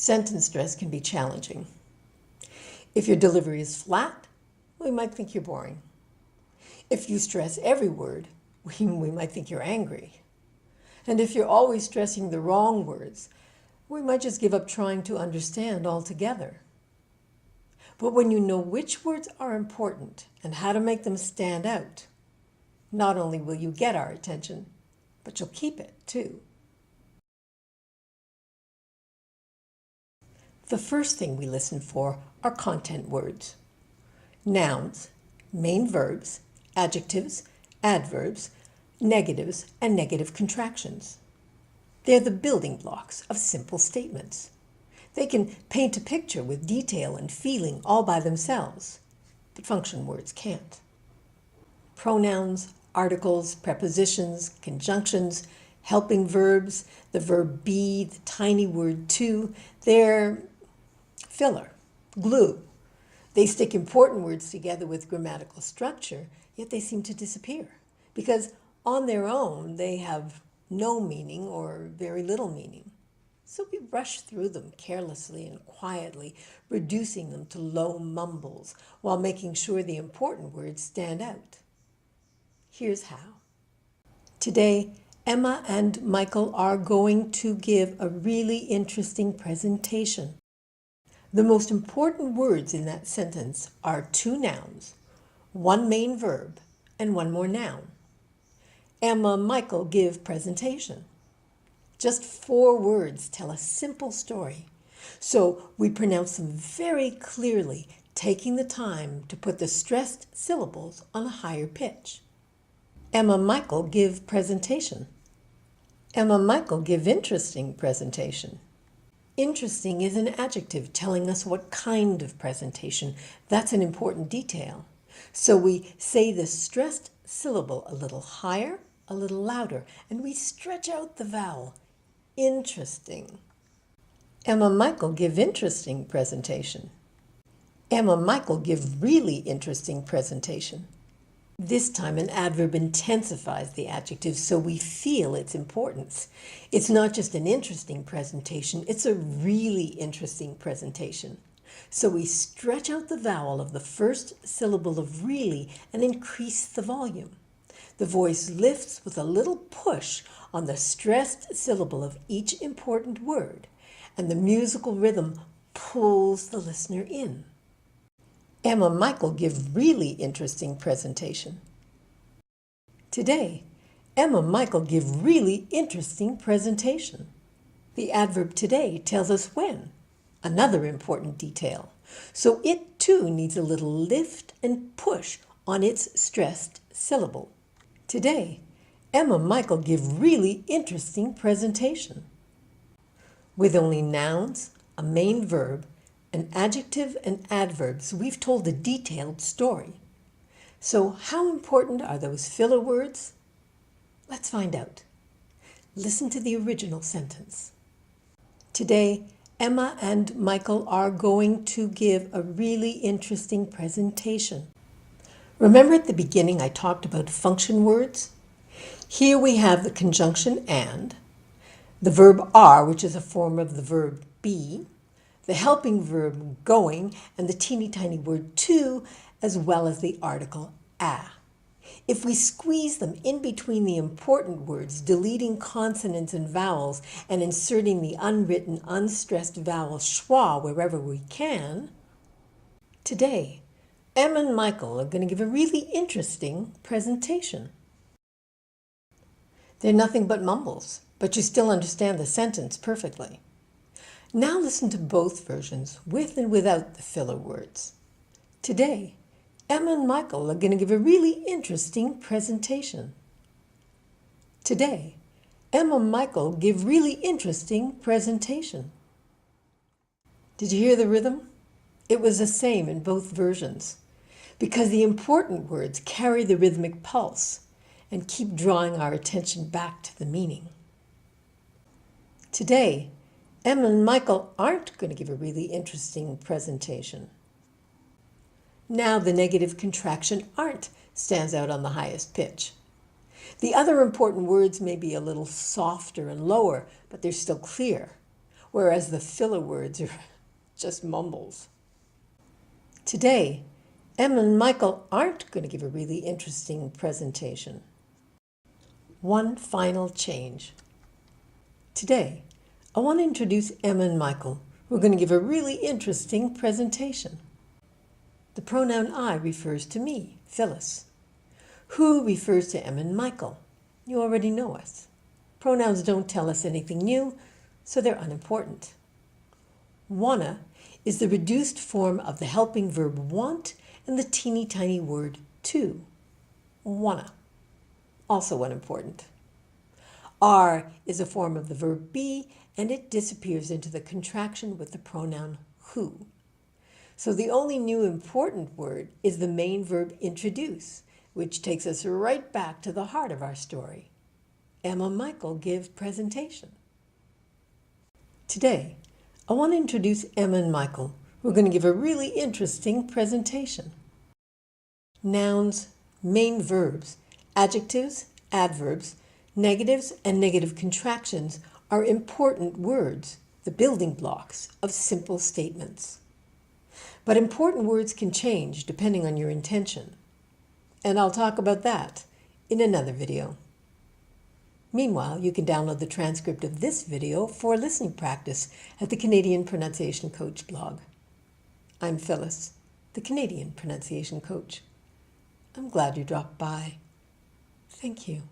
Sentence stress can be challenging. If your delivery is flat, we might think you're boring. If you stress every word, we might think you're angry. And if you're always stressing the wrong words, we might just give up trying to understand altogether. But when you know which words are important and how to make them stand out, not only will you get our attention, but you'll keep it too. The first thing we listen for are content words. Nouns, main verbs, adjectives, adverbs, negatives, and negative contractions. They're the building blocks of simple statements. They can paint a picture with detail and feeling all by themselves, but function words can't. Pronouns, articles, prepositions, conjunctions, helping verbs, the verb be, the tiny word to, they're filler, glue. They stick important words together with grammatical structure, yet they seem to disappear because on their own they have no meaning or very little meaning. So we rush through them carelessly and quietly, reducing them to low mumbles while making sure the important words stand out. Here's how. Today, Emma and Michael are going to give a really interesting presentation. The most important words in that sentence are two nouns, one main verb, and one more noun. Emma and Michael give presentation. Just 4 words tell a simple story, so we pronounce them very clearly, taking the time to put the stressed syllables on a higher pitch. Emma and Michael give presentation. Emma and Michael give interesting presentation. Interesting is an adjective telling us what kind of presentation. That's an important detail. So we say the stressed syllable a little higher, a little louder, and we stretch out the vowel. Interesting. Emma and Michael give interesting presentation. Emma and Michael give really interesting presentation. This time an adverb intensifies the adjective so we feel its importance. It's not just an interesting presentation, it's a really interesting presentation. So we stretch out the vowel of the first syllable of really and increase the volume. The voice lifts with a little push on the stressed syllable of each important word, and the musical rhythm pulls the listener in. Emma and Michael give really interesting presentation. Today, Emma and Michael give really interesting presentation. The adverb today tells us when, another important detail. So it too needs a little lift and push on its stressed syllable. Today, Emma and Michael give really interesting presentation. With only nouns, a main verb, an adjective and adverbs, we've told a detailed story. So how important are those filler words? Let's find out. Listen to the original sentence. Today, Emma and Michael are going to give a really interesting presentation. Remember at the beginning I talked about function words? Here we have the conjunction and, the verb are, which is a form of the verb be, the helping verb going, and the teeny tiny word to, as well as the article a. If we squeeze them in between the important words, deleting consonants and vowels, and inserting the unwritten, unstressed vowel schwa wherever we can, today, Emma and Michael are going to give a really interesting presentation. They're nothing but mumbles, but you still understand the sentence perfectly. Now listen to both versions, with and without the filler words. Today, Emma and Michael are going to give a really interesting presentation. Today, Emma and Michael give really interesting presentation. Did you hear the rhythm? It was the same in both versions, because the important words carry the rhythmic pulse and keep drawing our attention back to the meaning. Today, Emma and Michael aren't going to give a really interesting presentation. Now the negative contraction aren't stands out on the highest pitch. The other important words may be a little softer and lower, but they're still clear. whereas the filler words are just mumbles. Today, Emma and Michael aren't going to give a really interesting presentation. One final change. Today, I want to introduce Emma and Michael, who are going to give a really interesting presentation. The pronoun I refers to me, Phyllis. Who refers to Emma and Michael. You already know us. Pronouns don't tell us anything new, so they're unimportant. Wanna is the reduced form of the helping verb want and the teeny tiny word to. Wanna. Also unimportant. Are is a form of the verb be, and it disappears into the contraction with the pronoun who. So the only new important word is the main verb introduce, which takes us right back to the heart of our story. Emma and Michael give presentation. Today, I want to introduce Emma and Michael, who are going to give a really interesting presentation. Nouns, main verbs, adjectives, adverbs, negatives, and negative contractions are important words, the building blocks of simple statements. But important words can change depending on your intention. And I'll talk about that in another video. Meanwhile, you can download the transcript of this video for listening practice at the Canadian Pronunciation Coach blog. I'm Phyllis, the Canadian Pronunciation Coach. I'm glad you dropped by. Thank you.